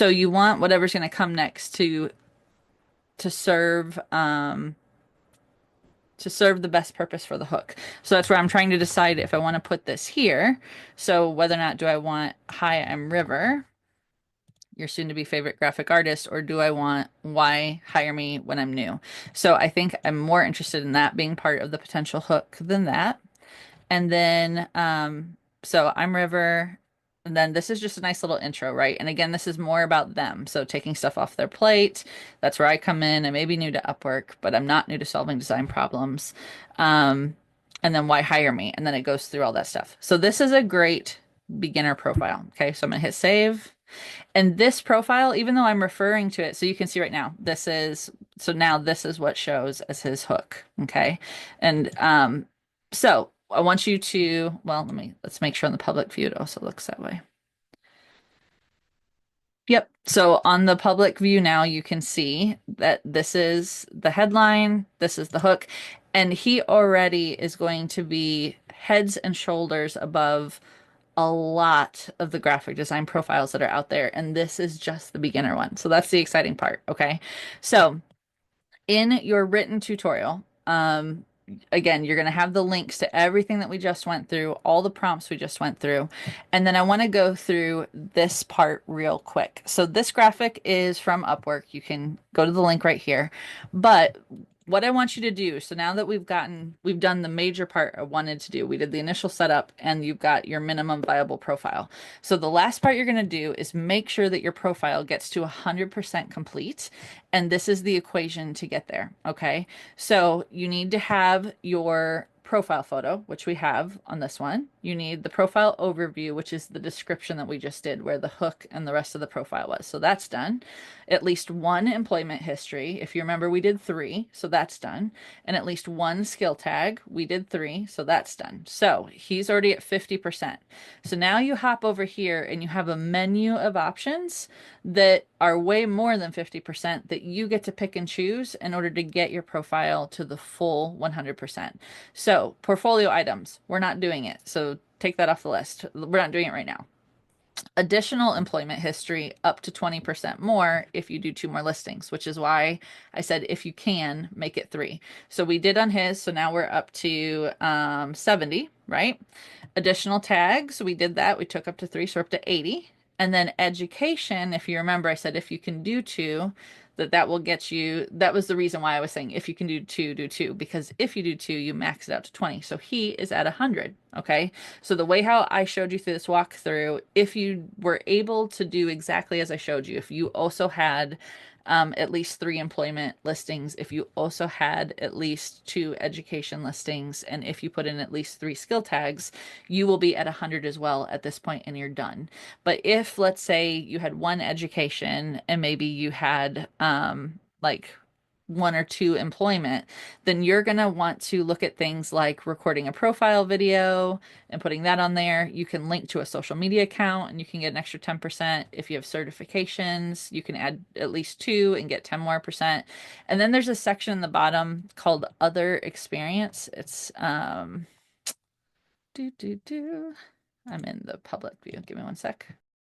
So you want whatever's going to come next to serve to serve the best purpose for the hook. So that's where I'm trying to decide if I want to put this here. So whether or not do I want hi, I'm River, your soon to be favorite graphic artist, or do I want why hire me when I'm new? So I think I'm more interested in that being part of the potential hook than that. And then, so I'm River. And then this is just a nice little intro, right? And again, this is more about them. So taking stuff off their plate. That's where I come in. I may be new to Upwork, but I'm not new to solving design problems. Um, and then why hire me? And then it goes through all that stuff. So this is a great beginner profile. Okay, so I'm gonna hit save. And this profile, even though I'm referring to it, so you can see right now, so now this is what shows as his hook. Okay. And so I want you to, well, let's make sure on the public view it also looks that way. Yep. So on the public view now, you can see that this is the headline, this is the hook, and he already is going to be heads and shoulders above a lot of the graphic design profiles that are out there. And this is just the beginner one. So that's the exciting part. Okay. So in your written tutorial, again, you're going to have the links to everything that we just went through, all the prompts we just went through. And then I want to go through this part real quick. So this graphic is from Upwork. You can go to the link right here. But what I want you to do, so now that we've done the major part I wanted to do, we did the initial setup and you've got your minimum viable profile. So the last part you're going to do is make sure that your profile gets to 100% complete. And this is the equation to get there. Okay. So you need to have your profile photo, which we have on this one. You need the profile overview, which is the description that we just did, where the hook and the rest of the profile was. So that's done. At least one employment history. If you remember, we did three, so that's done. And at least one skill tag. We did three, so that's done. So he's already at 50%. So now you hop over here and you have a menu of options that are way more than 50% that you get to pick and choose in order to get your profile to the full 100%. So, portfolio items, we're not doing it. So, take that off the list. We're not doing it right now. Additional employment history up to 20% more if you do two more listings, which is why I said if you can, make it three. So we did on his, so now we're up to 70, right? Additional tags, we did that. We took up to three, so we're up to 80. And then education, if you remember, I said if you can do two, that will get you. That was the reason why I was saying if you can do two, because if you do two, you max it out to 20. So he is at 100. Okay. So the way how I showed you through this walkthrough, if you were able to do exactly as I showed you, if you also had at least three employment listings, if you also had at least two education listings, and if you put in at least three skill tags, you will be at 100 as well at this point and you're done. But if, let's say, you had one education and maybe you had like one or two employment, then you're going to want to look at things like recording a profile video and putting that on there. You can link to a social media account and you can get an extra 10%. If you have certifications, you can add at least two and get 10 more percent. And then there's a section in the bottom called other experience. It's do do do. I'm in the public view. Give me one sec.